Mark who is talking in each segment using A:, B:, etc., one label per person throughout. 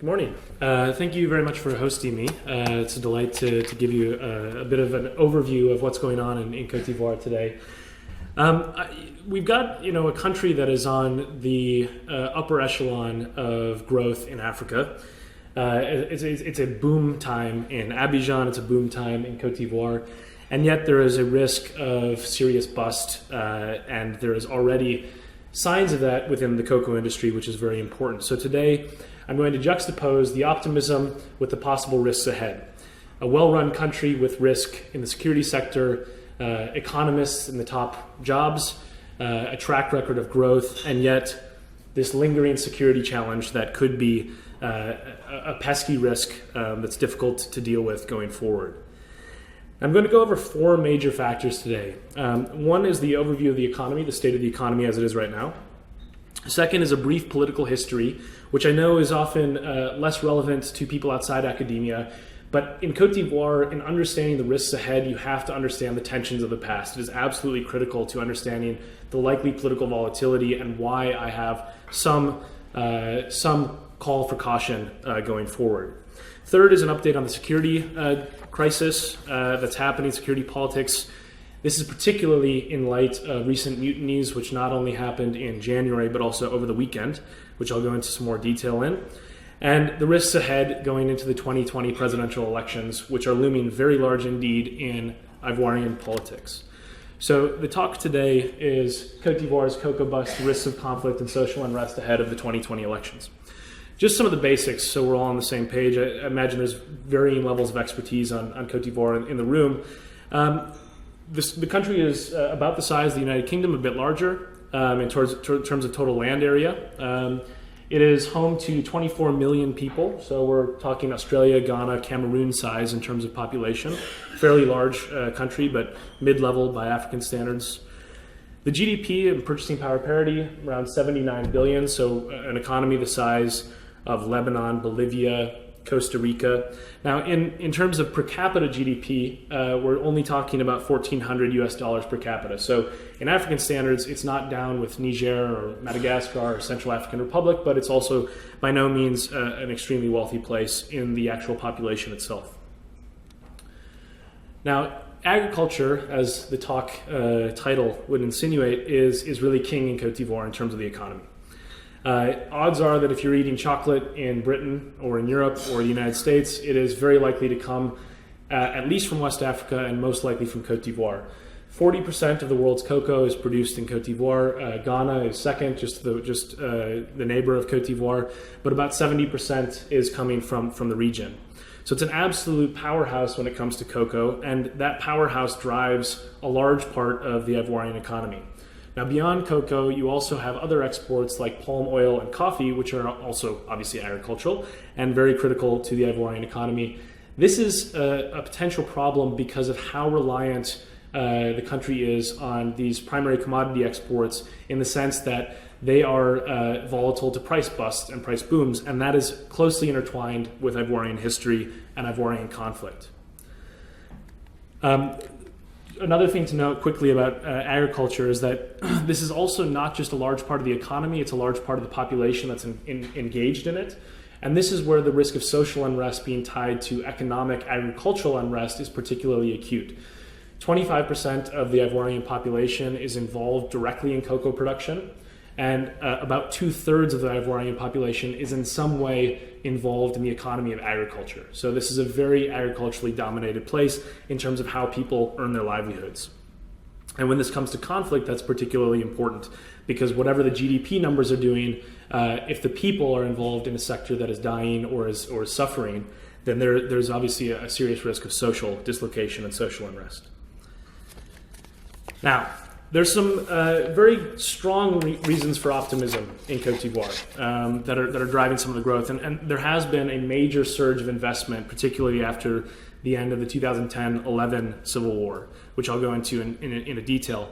A: Good morning. Thank you very much for hosting me. It's a delight to give you a bit of an overview of what's going on in Côte d'Ivoire today. We've got a country that is on the upper echelon of growth in Africa. It's a boom time in Abidjan, it's a boom time in Côte d'Ivoire, and yet there is a risk of serious bust, and there is already signs of that within the cocoa industry, which is very important. So today I'm going to juxtapose the optimism with the possible risks ahead. A well-run country with risk in the security sector, economists in the top jobs, a track record of growth, and yet this lingering security challenge that could be a pesky risk that's difficult to deal with going forward. I'm going to go over four major factors today. One is the overview of the economy, the state of the economy as it is right now. Second is a brief political history, which I know is often less relevant to people outside academia. But in Côte d'Ivoire, in understanding the risks ahead, you have to understand the tensions of the past. It is absolutely critical to understanding the likely political volatility and why I have some call for caution going forward. Third is an update on the security crisis that's happening, security politics. This is particularly in light of recent mutinies, which not only happened in January, but also over the weekend, which I'll go into some more detail in. And the risks ahead going into the 2020 presidential elections, which are looming very large indeed in Ivorian politics. So the talk today is Côte d'Ivoire's cocoa bust, risks of conflict and social unrest ahead of the 2020 elections. Just some of the basics so we're all on the same page. I imagine there's varying levels of expertise on Côte d'Ivoire in the room. The country is about the size of the United Kingdom, a bit larger in terms of total land area. It is home to 24 million people, so we're talking Australia, Ghana, Cameroon size in terms of population. Fairly large country, but mid-level by African standards. The GDP and purchasing power parity, around 79 billion, so an economy the size of Lebanon, Bolivia, Costa Rica. Now, in terms of per capita GDP, we're only talking about $1,400 per capita. So in African standards, it's not down with Niger or Madagascar or Central African Republic, but it's also by no means an extremely wealthy place in the actual population itself. Now, agriculture, as the talk title would insinuate, is really king in Côte d'Ivoire in terms of the economy. Odds are that if you're eating chocolate in Britain or in Europe or the United States, it is very likely to come at least from West Africa and most likely from Côte d'Ivoire. 40% of the world's cocoa is produced in Côte d'Ivoire. Ghana is second, just the neighbor of Côte d'Ivoire, but about 70% is coming from the region. So it's an absolute powerhouse when it comes to cocoa, and that powerhouse drives a large part of the Ivorian economy. Now, beyond cocoa, you also have other exports like palm oil and coffee, which are also obviously agricultural and very critical to the Ivorian economy. This is a potential problem because of how reliant the country is on these primary commodity exports, in the sense that they are volatile to price busts and price booms, and that is closely intertwined with Ivorian history and Ivorian conflict. Another thing to note quickly about agriculture is that this is also not just a large part of the economy, it's a large part of the population that's engaged in it. And this is where the risk of social unrest being tied to economic agricultural unrest is particularly acute. 25% of the Ivorian population is involved directly in cocoa production, and about 2/3 of the Ivorian population is in some way involved in the economy of agriculture. So this is a very agriculturally dominated place in terms of how people earn their livelihoods. And when this comes to conflict, that's particularly important, because whatever the GDP numbers are doing, if the people are involved in a sector that is dying or is suffering, then there's obviously a serious risk of social dislocation and social unrest. Now, there's some very strong reasons for optimism in Côte d'Ivoire that are driving some of the growth. And there has been a major surge of investment, particularly after the end of the 2010-11 civil war, which I'll go into in a detail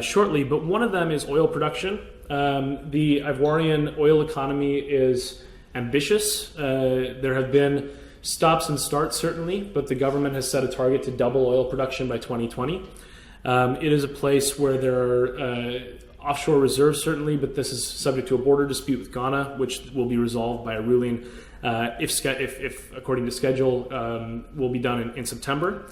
A: shortly. But one of them is oil production. The Ivorian oil economy is ambitious. There have been stops and starts, certainly, but the government has set a target to double oil production by 2020. It is a place where there are offshore reserves certainly, but this is subject to a border dispute with Ghana, which will be resolved by a ruling if according to schedule, will be done in September.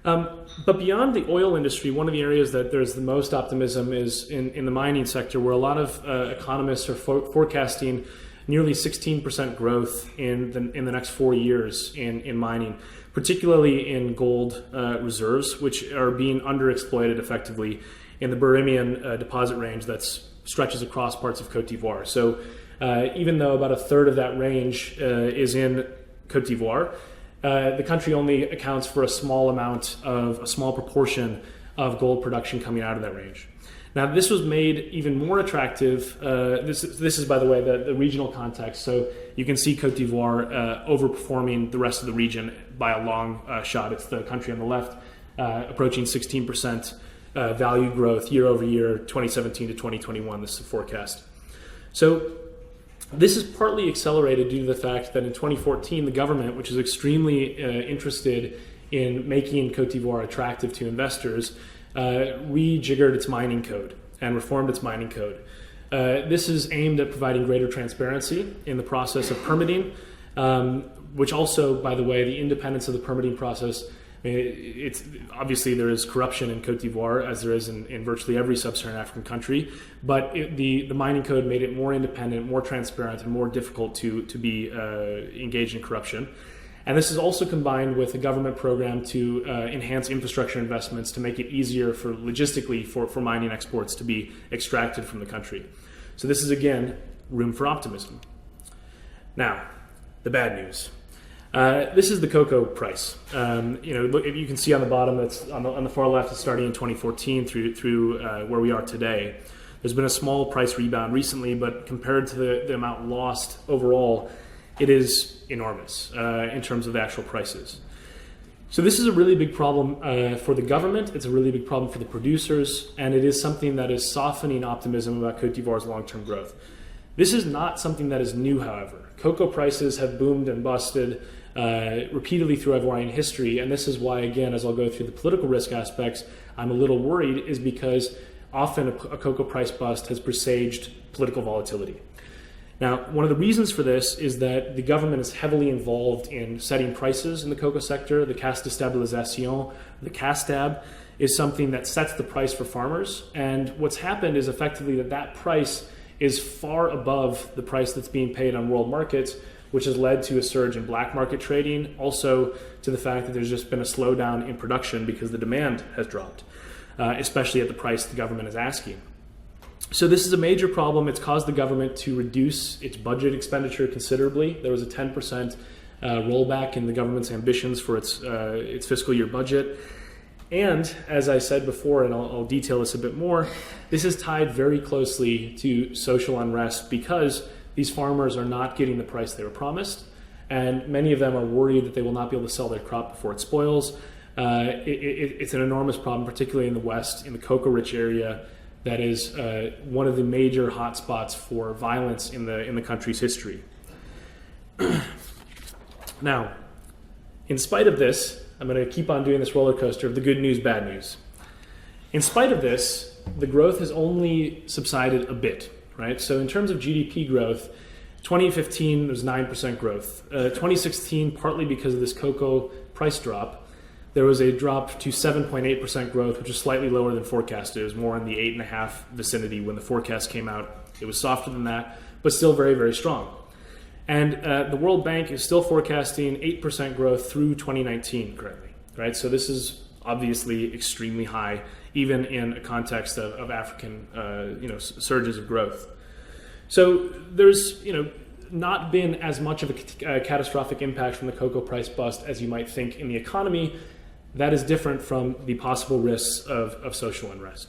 A: But beyond the oil industry, one of the areas that there's the most optimism is in the mining sector, where a lot of economists are forecasting nearly 16% growth in the next 4 years in mining, particularly in gold reserves, which are being underexploited effectively in the Birimian deposit range that stretches across parts of Côte d'Ivoire. So even though about a third of that range is in Côte d'Ivoire, the country only accounts for a small proportion of gold production coming out of that range. Now, this was made even more attractive. This is, by the way, the regional context. So you can see Côte d'Ivoire overperforming the rest of the region by a long shot. It's the country on the left, approaching 16% value growth year over year, 2017 to 2021. This is the forecast. So this is partly accelerated due to the fact that in 2014, the government, which is extremely interested in making Côte d'Ivoire attractive to investors, rejiggered its mining code and reformed its mining code. This is aimed at providing greater transparency in the process of permitting, which also, by the way, the independence of the permitting process, it's obviously there is corruption in Côte d'Ivoire, as there is in virtually every sub-Saharan African country, but the mining code made it more independent, more transparent, and more difficult to be engaged in corruption. And this is also combined with a government program to enhance infrastructure investments to make it easier logistically for mining exports to be extracted from the country. So this is, again, room for optimism. Now, the bad news. This is the cocoa price. You can see on the bottom, that's on the far left, it's starting in 2014 through where we are today. There's been a small price rebound recently, but compared to the amount lost overall, it is enormous in terms of the actual prices. So this is a really big problem for the government, it's a really big problem for the producers, and it is something that is softening optimism about Côte d'Ivoire's long-term growth. This is not something that is new, however. Cocoa prices have boomed and busted repeatedly through Ivorian history, and this is why, again, as I'll go through the political risk aspects, I'm a little worried, is because often a cocoa price bust has presaged political volatility. Now, one of the reasons for this is that the government is heavily involved in setting prices in the cocoa sector. The Caisse de Stabilisation, the CASTAB, is something that sets the price for farmers. And what's happened is effectively that price is far above the price that's being paid on world markets, which has led to a surge in black market trading, also to the fact that there's just been a slowdown in production because the demand has dropped, especially at the price the government is asking. So this is a major problem. It's caused the government to reduce its budget expenditure considerably. There was a 10% rollback in the government's ambitions for its fiscal year budget. And as I said before, and I'll detail this a bit more, this is tied very closely to social unrest because these farmers are not getting the price they were promised, and many of them are worried that they will not be able to sell their crop before it spoils. It's an enormous problem, particularly in the West, in the cocoa-rich area. That is one of the major hotspots for violence in the country's history. Now, in spite of this, I'm going to keep on doing this roller coaster of the good news, bad news. In spite of this, the growth has only subsided a bit, right? So in terms of GDP growth, 2015 was 9% growth. 2016, partly because of this cocoa price drop, there was a drop to 7.8% growth, which is slightly lower than forecasted. It was more in the 8.5 vicinity when the forecast came out. It was softer than that, but still very, very strong. And the World Bank is still forecasting 8% growth through 2019 currently, right? So this is obviously extremely high, even in a context of African, surges of growth. So there's, not been as much of a catastrophic impact from the cocoa price bust as you might think in the economy. That is different from the possible risks of social unrest.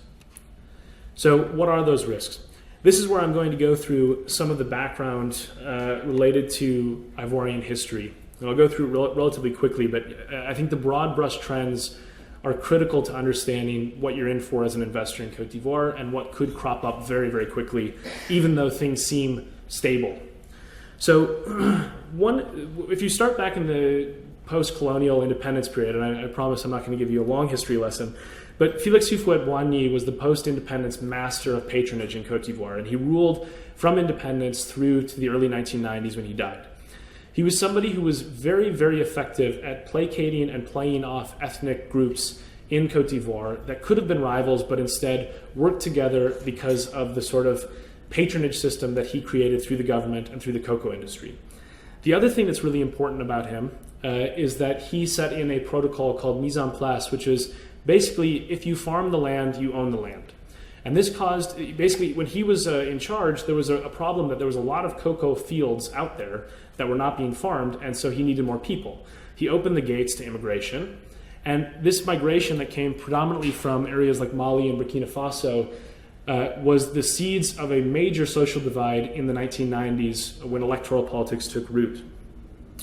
A: So what are those risks? This is where I'm going to go through some of the background related to Ivorian history. And I'll go through relatively quickly, but I think the broad brush trends are critical to understanding what you're in for as an investor in Côte d'Ivoire and what could crop up very, very quickly, even though things seem stable. So if you start back in the post-colonial independence period, and I promise I'm not going to give you a long history lesson, But Félix Houphouët-Boigny was the post-independence master of patronage in Côte d'Ivoire, and he ruled from independence through to the early 1990s when he died. He was somebody who was very, very effective at placating and playing off ethnic groups in Côte d'Ivoire that could have been rivals, but instead worked together because of the sort of patronage system that he created through the government and through the cocoa industry. The other thing that's really important about him is that he set in a protocol called mise en place, which is basically if you farm the land, you own the land. And this caused, basically, when he was in charge, there was a problem that there was a lot of cocoa fields out there that were not being farmed, and so he needed more people. He opened the gates to immigration, and this migration that came predominantly from areas like Mali and Burkina Faso was the seeds of a major social divide in the 1990s when electoral politics took root.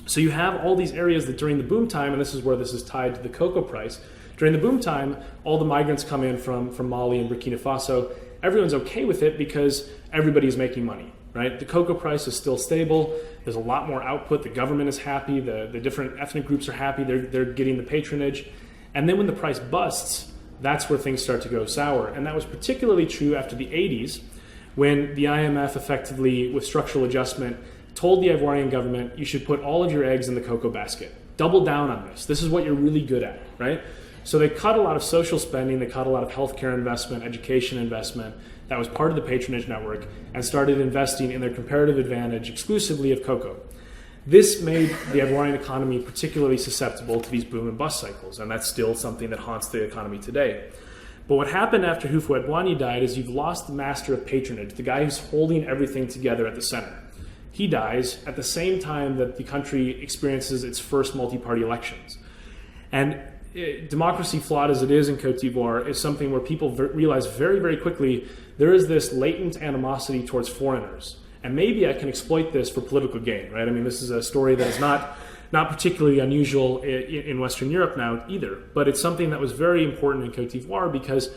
A: So you have all these areas that during the boom time, and this is where this is tied to the cocoa price, during the boom time, all the migrants come in from Mali and Burkina Faso. Everyone's okay with it because everybody's making money, right? The cocoa price is still stable. There's a lot more output. The government is happy. The different ethnic groups are happy. They're getting the patronage. And then when the price busts, that's where things start to go sour. And that was particularly true after the 80s, when the IMF effectively, with structural adjustment, told the Ivorian government, you should put all of your eggs in the cocoa basket. Double down on this. This is what you're really good at, right? So they cut a lot of social spending, they cut a lot of healthcare investment, education investment that was part of the patronage network, and started investing in their comparative advantage exclusively of cocoa. This made the Ivorian economy particularly susceptible to these boom and bust cycles, and that's still something that haunts the economy today. But what happened after Houphouët-Boigny died is you've lost the master of patronage, the guy who's holding everything together at the center. He dies at the same time that the country experiences its first multi-party elections. And democracy, flawed as it is in Côte d'Ivoire, is something where people realize very, very quickly there is this latent animosity towards foreigners. And maybe I can exploit this for political gain, right? I mean, this is a story that is not particularly unusual in Western Europe now either, but it's something that was very important in Côte d'Ivoire because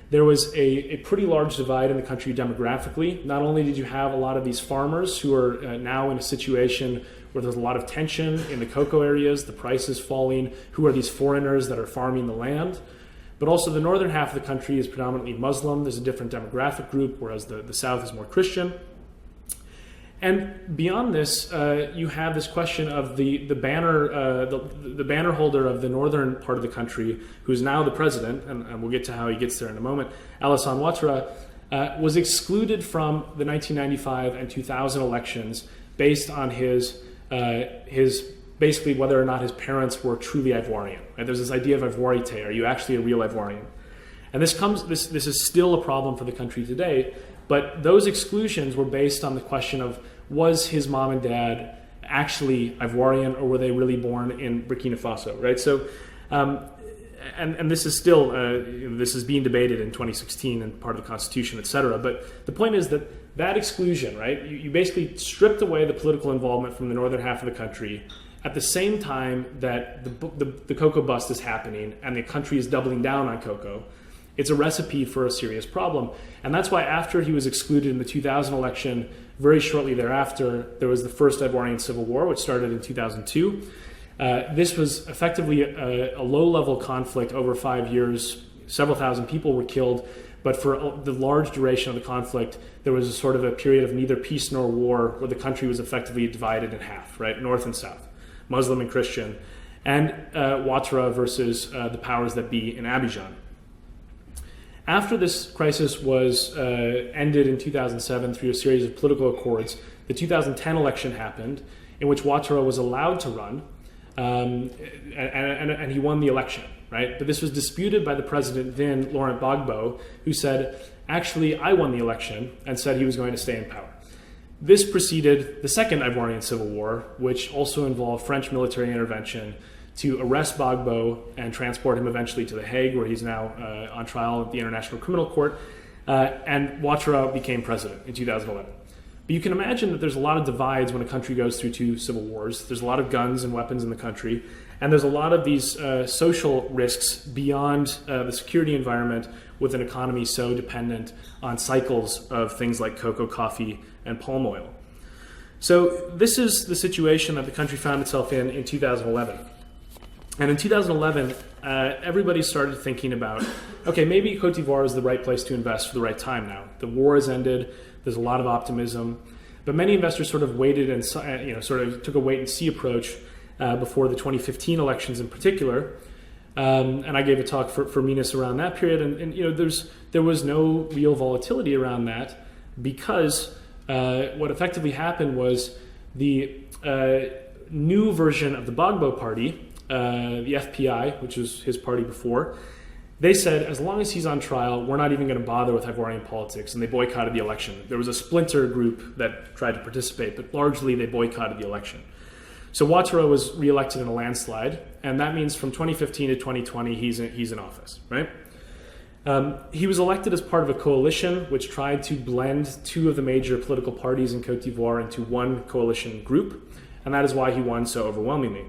A: there was a pretty large divide in the country demographically. Not only did you have a lot of these farmers who are now in a situation where there's a lot of tension in the cocoa areas, the price is falling, who are these foreigners that are farming the land, but also the northern half of the country is predominantly Muslim. There's a different demographic group, whereas the south is more Christian. And beyond this, you have this question of the banner holder of the northern part of the country, who's now the president, and we'll get to how he gets there in a moment, Alassane Ouattara, was excluded from the 1995 and 2000 elections based on his basically whether or not his parents were truly Ivorian. Right? There's this idea of Ivoirité. Are you actually a real Ivorian? And this is still a problem for the country today. But those exclusions were based on the question of, was his mom and dad actually Ivorian, or were they really born in Burkina Faso, right? So, and this is still, this is being debated in 2016 and part of the Constitution, et cetera. But the point is that exclusion, right? You basically stripped away the political involvement from the northern half of the country at the same time that the cocoa bust is happening and the country is doubling down on cocoa. It's a recipe for a serious problem. And that's why after he was excluded in the 2000 election, very shortly thereafter, there was the first Ivorian Civil War, which started in 2002. This was effectively a low-level conflict over 5 years. Several thousand people were killed. But for the large duration of the conflict, there was a sort of a period of neither peace nor war where the country was effectively divided in half, right? North and south, Muslim and Christian, and Ouattara versus the powers that be in Abidjan. After this crisis was ended in 2007 through a series of political accords, the 2010 election happened, in which Ouattara was allowed to run, and he won the election, right? But this was disputed by the president then, Laurent Gbagbo, who said, actually, I won the election, and said he was going to stay in power. This preceded the second Ivorian Civil War, which also involved French military intervention to arrest Gbagbo and transport him eventually to The Hague, where he's now on trial at the International Criminal Court, and Ouattara became president in 2011. But you can imagine that there's a lot of divides when a country goes through two civil wars. There's a lot of guns and weapons in the country, and there's a lot of these social risks beyond the security environment with an economy so dependent on cycles of things like cocoa, coffee, and palm oil. So this is the situation that the country found itself in 2011. And in 2011, everybody started thinking about, okay, maybe Côte d'Ivoire is the right place to invest for the right time now. The war has ended. There's a lot of optimism. But many investors sort of waited and sort of took a wait-and-see approach before the 2015 elections in particular. And I gave a talk for Minas around that period. And there was no real volatility around that because what effectively happened was the new version of the Gbagbo party, the FPI, which was his party before, they said, as long as he's on trial, we're not even going to bother with Ivorian politics, and they boycotted the election. There was a splinter group that tried to participate, but largely they boycotted the election. So Ouattara was reelected in a landslide, and that means from 2015 to 2020, he's in office, right? He was elected as part of a coalition which tried to blend two of the major political parties in Côte d'Ivoire into one coalition group, and that is why he won so overwhelmingly.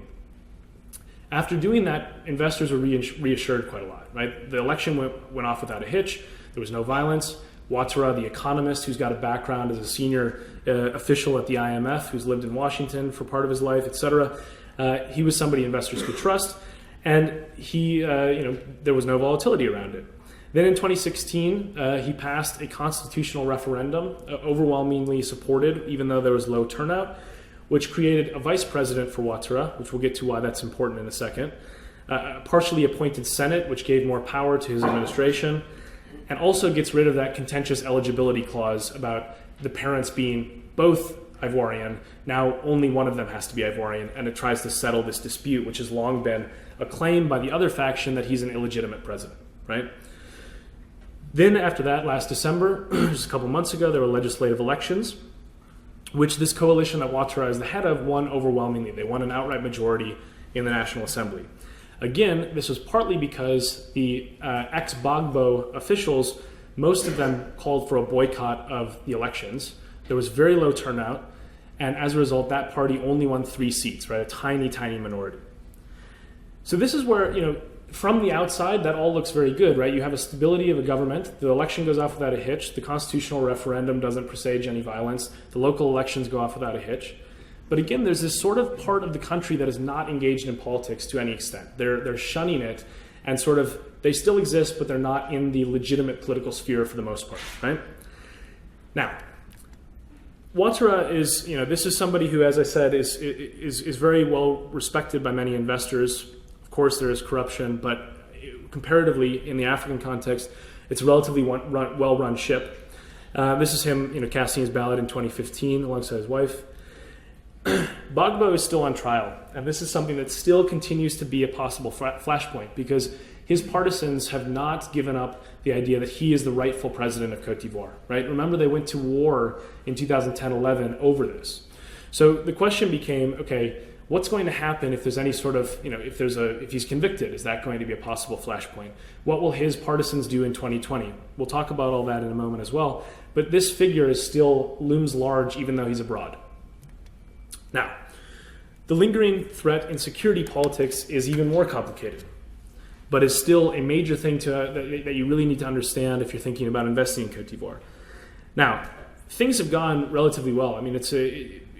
A: After doing that, investors were reassured quite a lot, right? The election went off without a hitch. There was no violence. Ouattara, the economist who's got a background as a senior official at the IMF, who's lived in Washington for part of his life, etc., he was somebody investors could trust, and there was no volatility around it. Then in 2016, he passed a constitutional referendum, overwhelmingly supported, even though there was low turnout, which created a vice president for Ouattara, which we'll get to why that's important in a second, a partially appointed Senate, which gave more power to his administration, and also gets rid of that contentious eligibility clause about the parents being both Ivorian. Now only one of them has to be Ivorian, and it tries to settle this dispute, which has long been a claim by the other faction that he's an illegitimate president, right? Then after that, last December, just a couple months ago, there were legislative elections, which this coalition that Ouattara is the head of won overwhelmingly. They won an outright majority in the National Assembly. Again, this was partly because the ex-Gbagbo officials, most of them called for a boycott of the elections. There was very low turnout, and as a result, that party only won 3 seats, right? A tiny, tiny minority. So this is where, from the outside, that all looks very good, right? You have a stability of a government. The election goes off without a hitch. The constitutional referendum doesn't presage any violence. The local elections go off without a hitch. But again, there's this sort of part of the country that is not engaged in politics to any extent. They're shunning it, and sort of they still exist, but they're not in the legitimate political sphere for the most part, right? Now, Ouattara is, this is somebody who, as I said, is very well respected by many investors. Of course, there is corruption, but comparatively, in the African context, it's a relatively well-run ship. This is him, casting his ballot in 2015 alongside his wife. Gbagbo is still on trial, and this is something that still continues to be a possible flashpoint because his partisans have not given up the idea that he is the rightful president of Côte d'Ivoire, right? Remember, they went to war in 2010-11 over this. So the question became, okay, what's going to happen if there's any sort of, if he's convicted? Is that going to be a possible flashpoint? What will his partisans do in 2020? We'll talk about all that in a moment as well. But this figure still looms large even though he's abroad. Now, the lingering threat in security politics is even more complicated, but is still a major thing that you really need to understand if you're thinking about investing in Côte d'Ivoire. Now, things have gone relatively well. I mean,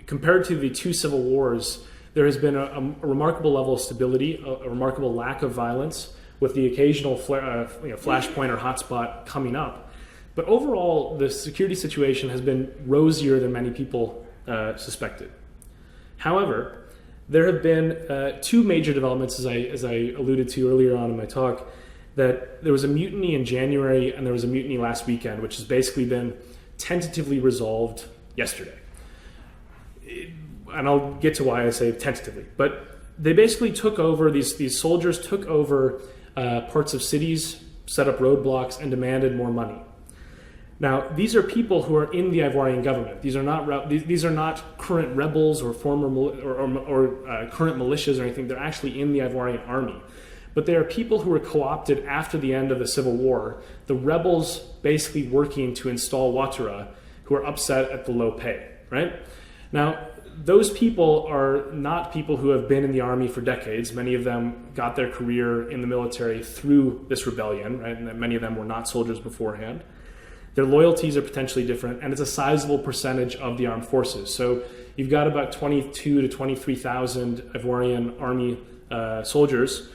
A: compared to the 2 civil wars, there has been a remarkable level of stability, a remarkable lack of violence, with the occasional flashpoint or hotspot coming up. But overall, the security situation has been rosier than many people suspected. However, there have been 2 major developments, as I alluded to earlier on in my talk, that there was a mutiny in January and there was a mutiny last weekend, which has basically been tentatively resolved yesterday. And I'll get to why I say tentatively. But they basically took over, these soldiers took over parts of cities, set up roadblocks, and demanded more money. Now, these are people who are in the Ivorian government. These are not current rebels or former current militias or anything. They're actually in the Ivorian army. But they are people who were co-opted after the end of the civil war. The rebels basically working to install Ouattara, who are upset at the low pay, right? Now, those people are not people who have been in the army for decades. Many of them got their career in the military through this rebellion, right? And many of them were not soldiers beforehand. Their loyalties are potentially different, and it's a sizable percentage of the armed forces. So you've got about 22 to 23,000 Ivorian army soldiers,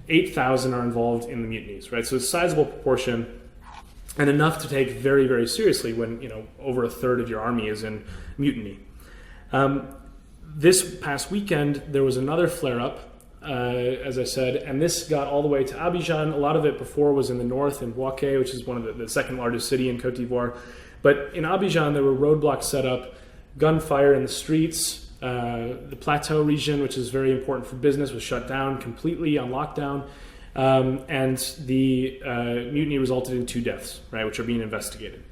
A: 8,000 are involved in the mutinies, right? So it's a sizable proportion, and enough to take very, very seriously when over a third of your army is in mutiny. This past weekend, there was another flare-up, as I said, and this got all the way to Abidjan. A lot of it before was in the north, in Bouaké, which is one of the second largest city in Côte d'Ivoire. But in Abidjan, there were roadblocks set up, gunfire in the streets. The Plateau region, which is very important for business, was shut down completely on lockdown. And the mutiny resulted in 2 deaths, right, which are being investigated.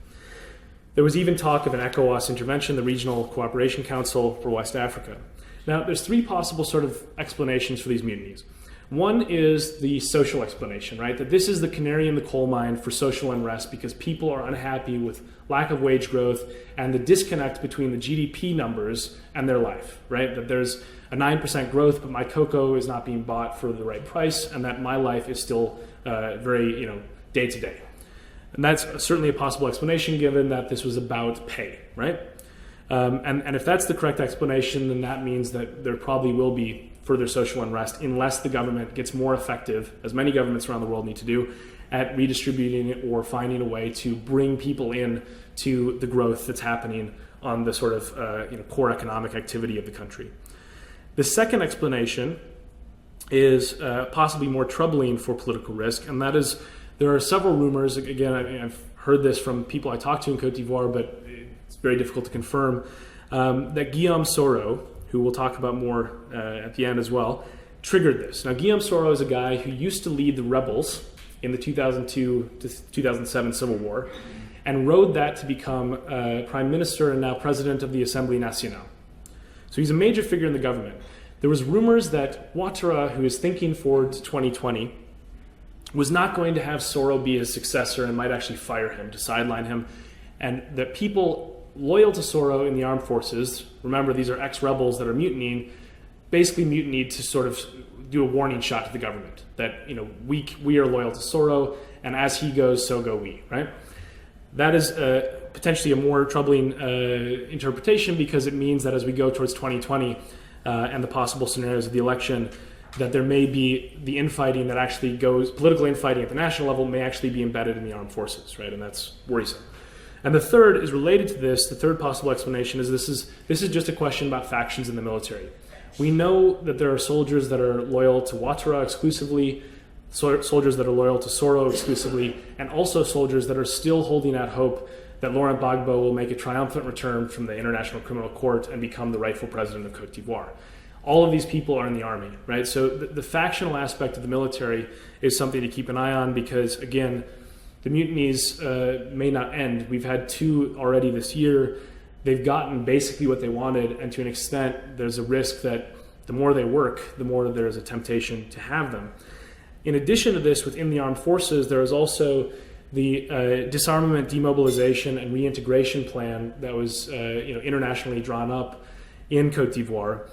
A: There was even talk of an ECOWAS intervention, the Regional Cooperation Council for West Africa. Now, there's 3 possible sort of explanations for these mutinies. One is the social explanation, right? That this is the canary in the coal mine for social unrest because people are unhappy with lack of wage growth and the disconnect between the GDP numbers and their life, right? That there's a 9% growth, but my cocoa is not being bought for the right price, and that my life is still very, day to day. And that's certainly a possible explanation given that this was about pay, right? And if that's the correct explanation, then that means that there probably will be further social unrest unless the government gets more effective, as many governments around the world need to do, at redistributing it or finding a way to bring people in to the growth that's happening on the sort of core economic activity of the country. The second explanation is possibly more troubling for political risk, and that is there are several rumors. Again, I've heard this from people I talk to in Côte d'Ivoire, but it's very difficult to confirm, that Guillaume Soro, who we'll talk about more at the end as well, triggered this. Now, Guillaume Soro is a guy who used to lead the rebels in the 2002 to 2007 Civil War and rode that to become Prime Minister and now President of the Assemblée Nationale. So he's a major figure in the government. There was rumors that Ouattara, who is thinking forward to 2020, was not going to have Soro be his successor and might actually fire him, to sideline him, and that people loyal to Soro in the armed forces, remember these are ex-rebels that are mutinying, basically mutinied to sort of do a warning shot to the government that we are loyal to Soro, and as he goes, so go we, right? That is potentially a more troubling interpretation because it means that as we go towards 2020 and the possible scenarios of the election, that there may be the infighting that actually goes, political infighting at the national level may actually be embedded in the armed forces, right? And that's worrisome. And the third is related to this. The third possible explanation is this is just a question about factions in the military. We know that there are soldiers that are loyal to Ouattara exclusively, soldiers that are loyal to Soro exclusively, and also soldiers that are still holding out hope that Laurent Gbagbo will make a triumphant return from the International Criminal Court and become the rightful president of Côte d'Ivoire. All of these people are in the army, right? So the factional aspect of the military is something to keep an eye on because, again, the mutinies may not end. We've had 2 already this year. They've gotten basically what they wanted, and to an extent, there's a risk that the more they work, the more there's a temptation to have them. In addition to this, within the armed forces, there is also the disarmament, demobilization, and reintegration plan that was internationally drawn up in Côte d'Ivoire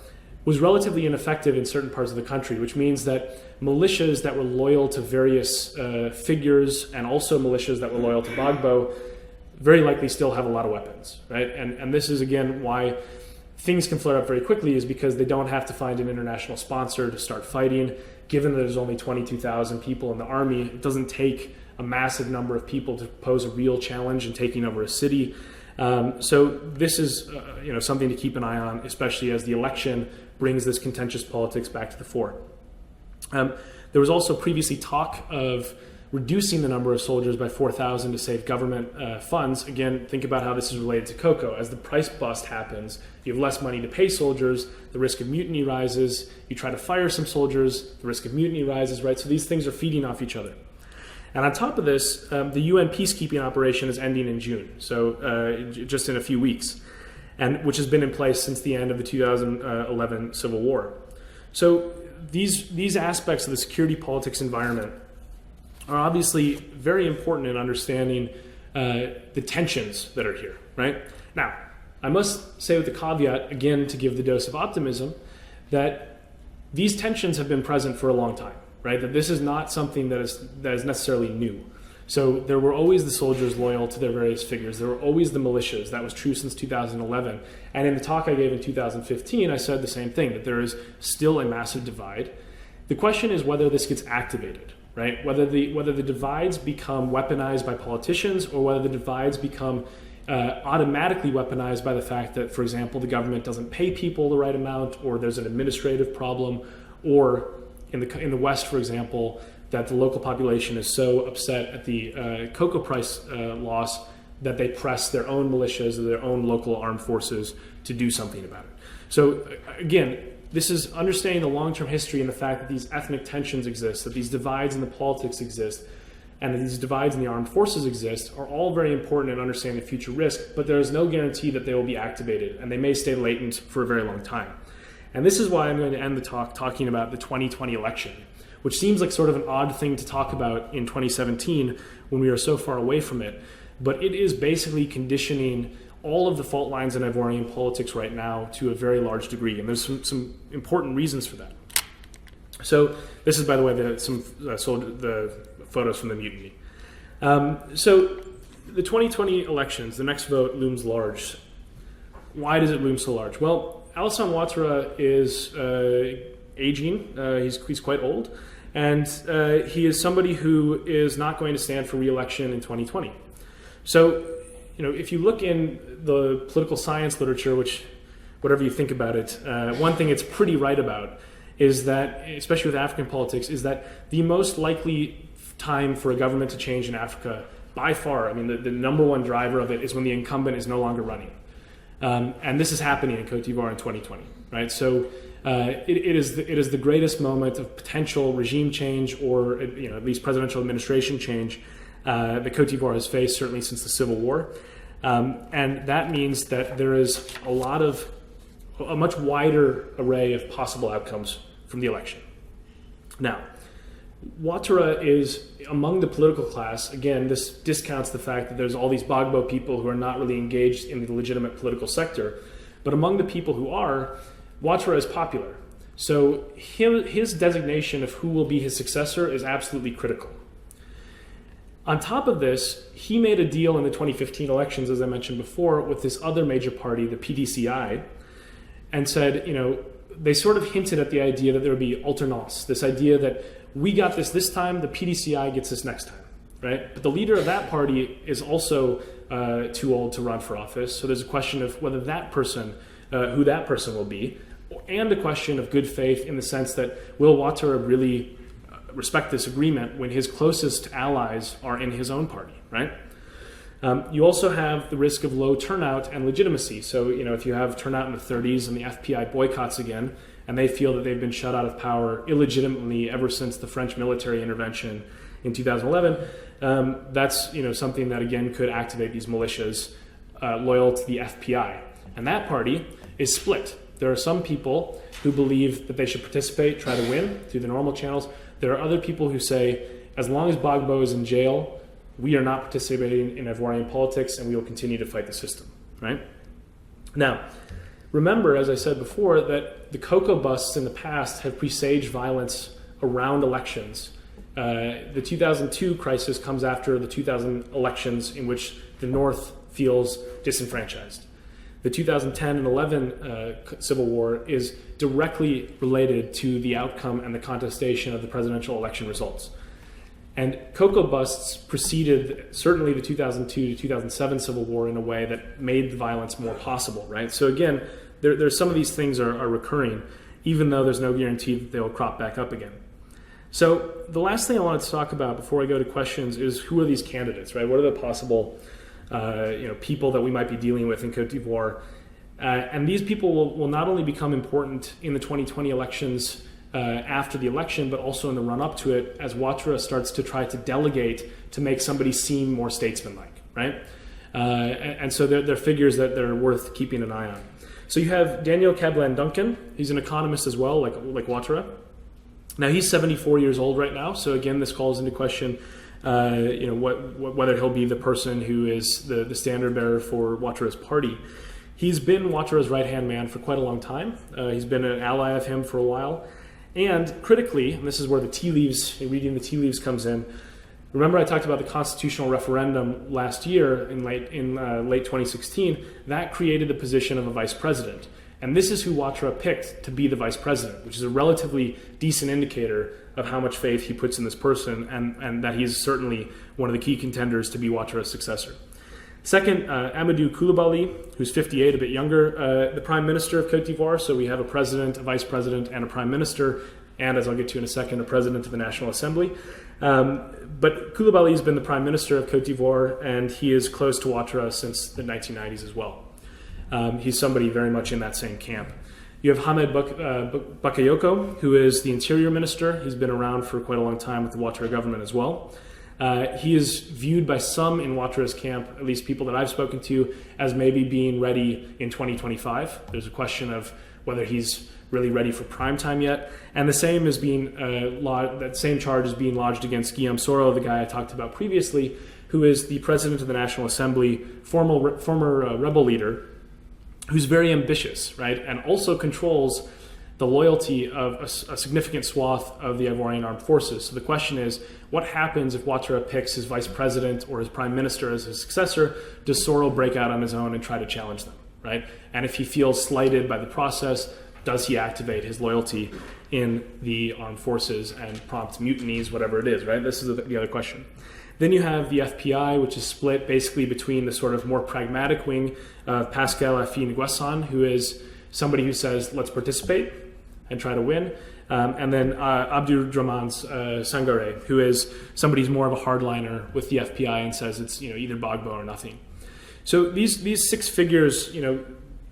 A: was relatively ineffective in certain parts of the country, which means that militias that were loyal to various figures and also militias that were loyal to Gbagbo very likely still have a lot of weapons, right? And this is, again, why things can flare up very quickly is because they don't have to find an international sponsor to start fighting. Given that there's only 22,000 people in the army, it doesn't take a massive number of people to pose a real challenge in taking over a city. So this is something to keep an eye on, especially as the election brings this contentious politics back to the fore. There was also previously talk of reducing the number of soldiers by 4,000 to save government funds. Again, think about how this is related to cocoa. As the price bust happens, you have less money to pay soldiers, the risk of mutiny rises, you try to fire some soldiers, the risk of mutiny rises, right? So these things are feeding off each other. And on top of this, the UN peacekeeping operation is ending in June, so just in a few weeks, and which has been in place since the end of the 2011 Civil War. So these aspects of the security politics environment are obviously very important in understanding the tensions that are here, right? Now, I must say with the caveat, again, to give the dose of optimism, that these tensions have been present for a long time, right? That this is not something that is necessarily new. So there were always the soldiers loyal to their various figures. There were always the militias. That was true since 2011. And in the talk I gave in 2015, I said the same thing, that there is still a massive divide. The question is whether this gets activated, right? Whether the divides become weaponized by politicians, or whether the divides become automatically weaponized by the fact that, for example, the government doesn't pay people the right amount, or there's an administrative problem, or in the West, for example, that the local population is so upset at the cocoa price loss that they press their own militias or their own local armed forces to do something about it. So again, this is understanding the long-term history and the fact that these ethnic tensions exist, that these divides in the politics exist, and that these divides in the armed forces exist are all very important in understanding the future risk, but there is no guarantee that they will be activated, and they may stay latent for a very long time. And this is why I'm going to end the talk talking about the 2020 election, which seems like sort of an odd thing to talk about in 2017 when we are so far away from it. But it is basically conditioning all of the fault lines in Ivorian politics right now to a very large degree. And there's some important reasons for that. So this is, by the way, the photos from the mutiny. So the 2020 elections, the next vote looms large. Why does it loom so large? Well, Alassane Ouattara is aging. He's quite old. And he is somebody who is not going to stand for re-election in 2020. So, if you look in the political science literature, which, whatever you think about it, one thing it's pretty right about is that, especially with African politics, is that the most likely time for a government to change in Africa, by far, the number one driver of it is when the incumbent is no longer running. And this is happening in Côte d'Ivoire in 2020, right? So it is the greatest moment of potential regime change, or at least presidential administration change that Côte d'Ivoire has faced, certainly since the Civil War. And that means that there is a much wider array of possible outcomes from the election. Now, Ouattara is among the political class. Again, this discounts the fact that there's all these Gbagbo people who are not really engaged in the legitimate political sector. But among the people who are, Ouattara is popular. So his designation of who will be his successor is absolutely critical. On top of this, he made a deal in the 2015 elections, as I mentioned before, with this other major party, the PDCI, and said, they sort of hinted at the idea that there would be alternance, this idea that we got this time, the PDCI gets this next time, right? But the leader of that party is also too old to run for office, so there's a question of whether that person, who that person will be, and a question of good faith in the sense that will Ouattara really respect this agreement when his closest allies are in his own party, right? You also have the risk of low turnout and legitimacy. So, if you have turnout in the 30s and the FPI boycotts again, and they feel that they've been shut out of power illegitimately ever since the French military intervention in 2011, that's something that again could activate these militias loyal to the FPI. And that party is split. There are some people who believe that they should participate, try to win through the normal channels. There are other people who say, as long as Gbagbo is in jail, we are not participating in Ivorian politics and we will continue to fight the system, right? Now, remember, as I said before, that the cocoa busts in the past have presaged violence around elections. The 2002 crisis comes after the 2000 elections in which the North feels disenfranchised. The 2010 and 11 civil war is directly related to the outcome and the contestation of the presidential election results. And cocoa busts preceded certainly the 2002 to 2007 civil war in a way that made the violence more possible, right? So again, there's some of these things are recurring, even though there's no guarantee that they'll crop back up again. So the last thing I wanted to talk about before I go to questions is who are these candidates, right? What are the possible people that we might be dealing with in Côte d'Ivoire? And these people will not only become important in the 2020 elections after the election, but also in the run-up to it as Ouattara starts to try to delegate to make somebody seem more statesmanlike, right? And so they're figures that they're worth keeping an eye on. So you have Daniel Kablan-Duncan. He's an economist as well, like Ouattara. Now he's 74 years old right now, so again, this calls into question whether he'll be the person who is the standard bearer for Ouattara's party. He's been Ouattara's right-hand man for quite a long time. He's been an ally of him for a while. And critically, and this is where the tea leaves, reading the tea leaves comes in, remember I talked about the constitutional referendum last year in late 2016. That created the position of a vice president. And this is who Ouattara picked to be the vice president, which is a relatively decent indicator of how much faith he puts in this person, and that he's certainly one of the key contenders to be Ouattara's successor. Second, Amadou Coulibaly, who's 58, a bit younger, the prime minister of Côte d'Ivoire. So we have a president, a vice president, and a prime minister, and as I'll get to in a second, a president of the National Assembly. But Coulibaly has been the prime minister of Côte d'Ivoire, and he is close to Ouattara since the 1990s as well. He's somebody very much in that same camp. You have Hamed Bakayoko, who is the interior minister. He's been around for quite a long time with the Ouattara government as well. He is viewed by some in Ouattara's camp, at least people that I've spoken to, as maybe being ready in 2025. There's a question of whether he's really ready for prime time yet. And the same is being that same charge is being lodged against Guillaume Soro, the guy I talked about previously, who is the president of the National Assembly, former rebel leader, who's very ambitious, right, and also controls the loyalty of a significant swath of the Ivorian armed forces. So the question is, what happens if Ouattara picks his vice president or his prime minister as his successor? Does Soro break out on his own and try to challenge them, right? And if he feels slighted by the process, does he activate his loyalty in the armed forces and prompt mutinies, whatever it is, right? This is the other question. Then you have the FPI, which is split basically between the sort of more pragmatic wing of Pascal Affi-N'Guessan, who is somebody who says, let's participate and try to win. And then Abdurrahman Sangare, who is somebody who's more of a hardliner with the FPI and says it's either Gbagbo or nothing. So these six figures,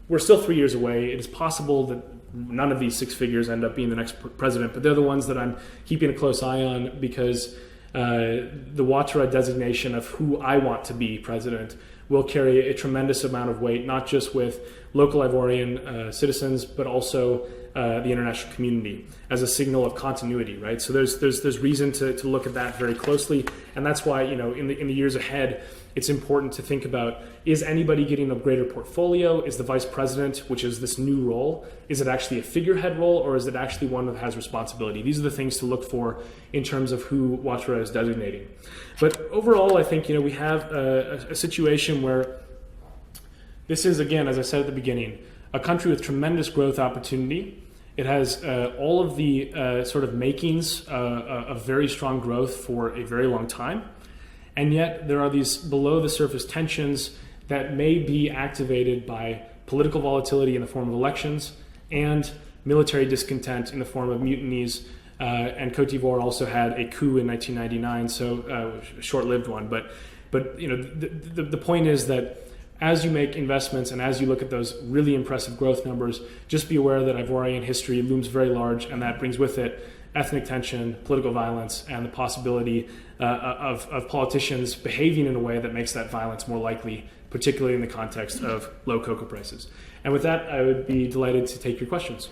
A: we're still 3 years away. It is possible that none of these six figures end up being the next president, but they're the ones that I'm keeping a close eye on because the Ouattara designation of who I want to be president will carry a tremendous amount of weight, not just with local Ivorian citizens, but also the international community as a signal of continuity, right? So there's reason to look at that very closely, and that's why in the years ahead, it's important to think about: is anybody getting a greater portfolio? Is the vice president, which is this new role, is it actually a figurehead role, or is it actually one that has responsibility? These are the things to look for in terms of who Ouattara is designating. But overall, I think we have a situation where this is, again, as I said at the beginning, a country with tremendous growth opportunity. It has all of the sort of makings of very strong growth for a very long time. And yet there are these below the surface tensions that may be activated by political volatility in the form of elections and military discontent in the form of mutinies. And Côte d'Ivoire also had a coup in 1999, so a short-lived one. But the point is that as you make investments and as you look at those really impressive growth numbers, just be aware that Ivorian history looms very large, and that brings with it ethnic tension, political violence, and the possibility of politicians behaving in a way that makes that violence more likely, particularly in the context of low cocoa prices. And with that, I would be delighted to take your questions.